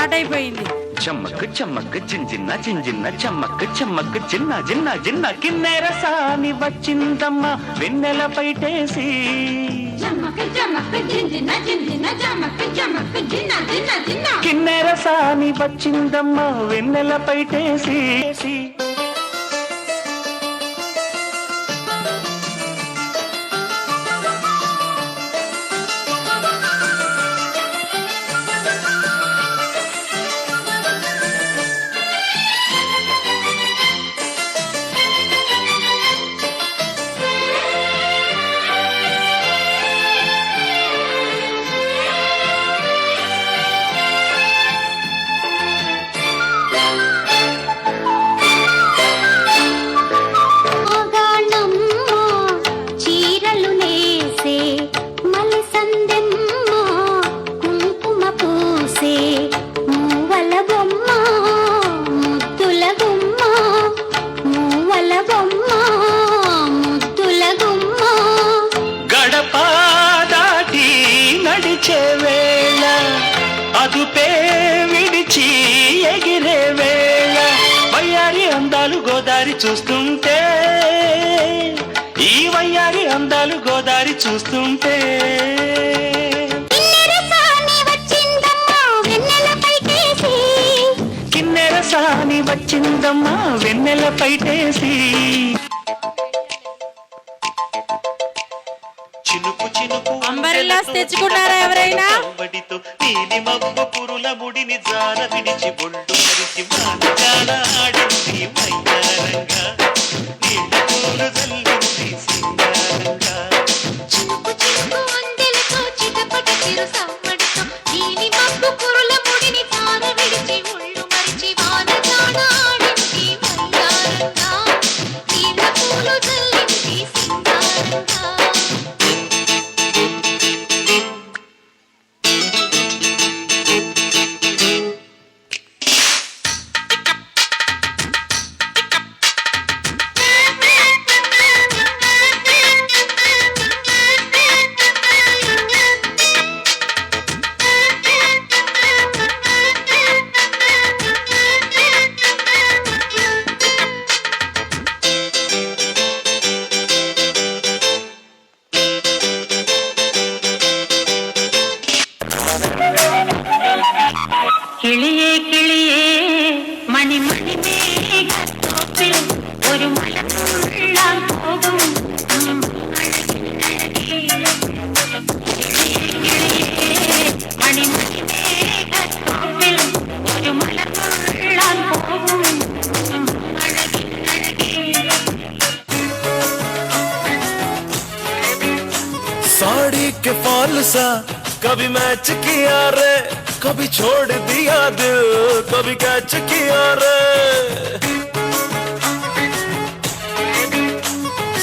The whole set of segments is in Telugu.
స్టార్ట్ అయిపోయింది. చమ్మక్ చమ్మక్ జింజిన్న జింజిన్న చమ్మక్ చమ్మక్ జిన్న జిన్న జిన్న కిన్నెర సాని వచ్చిందమ్మ వెన్నెల పైటేసి. కిన్నెర సాని వచ్చిందమ్మ వెన్నెల పైటేసి. వేళ అదుపే విడిచి ఎగిరే వేళ వయ్యారి అందాలు గోదారి చూస్తుంటే, ఈ వయ్యారి అందాలు గోదారి చూస్తుంటే. కిన్నెర సాని వచ్చిందమ్మా వెన్నెల పైటేసి. అంబరెల్లాస్ తెచ్చుకున్నారా ఎవరైనా? నీలి మబ్బు పురుల ముడిని జార విడిచి బొళ్ళు మరిచి మానగాడ ఆడింది మైదానంగా నీళ్ళ పూలు జల్లింది సింగారంగా. చినుకు చినుకు అందెలతో చిటపట చిరు సమ్మడితో నీలి మబ్బు పురుల ముడిని జార విడిచి బొళ్ళు మరిచి మానగాడ ఆడింది మైదానంగా నీళ్ళ పూలు జల్లింది సింగారంగా. കിളിയേ കിളിയേ മണിമണി മേഘത്തോപ്പിൽ ഒരു മലമുള്ളാൻ പോകും. മണിമണി മേഘത്തോപ്പിൽ ഒരു മലമുള്ളാൻ പോകും. साड़ी के फॉल सा कभी मैच किया रे, कभी छोड़ दिया दिल, कभी कैच किया रे.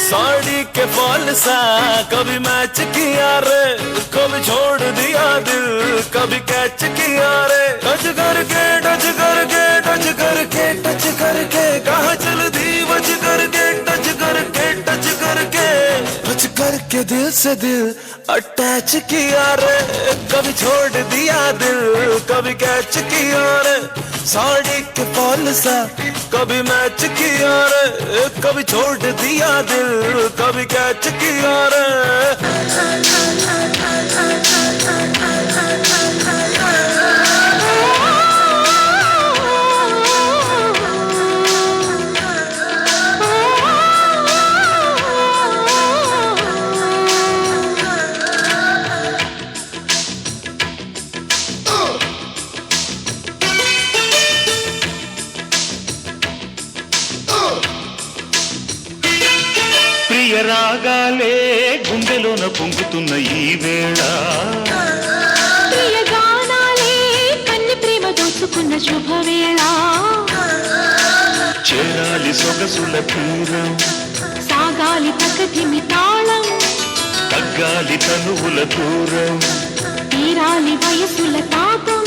साड़ी के फॉल सा कभी मैच किया रे, कभी छोड़ दिया दिल, कभी कैच किया रे. टच करके टच करके टच करके टच करके कहाँ चल दी बच करके टच करके टच करके टच करके दिल से दिल अटैच किया रे. कभी छोड़ दिया दिल, कभी कैच किया रे. साड़ी के फॉल सा कभी मैच किया रे, कभी छोड़ दिया दिल, कभी कैच किया रे. ప్రియ రాగాలే గుండెలోన పొంగుతున్న ఈ వేళ, ప్రియ గానాలే కన్ని ప్రేమ దోచుకున్న శుభవేళ. చేరాలి సొగసుల తీరం, సాగాలి ప్రకృతి తాళం, తగ్గాలి తనువుల దూరం, తీరాలి వయసుల తాపం.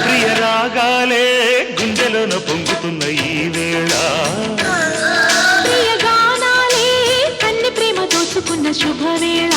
ప్రియ రాగాలే గుండెలోన పొంగుతున్న ఈ వేళ, దోచుకున్న శుభవేళ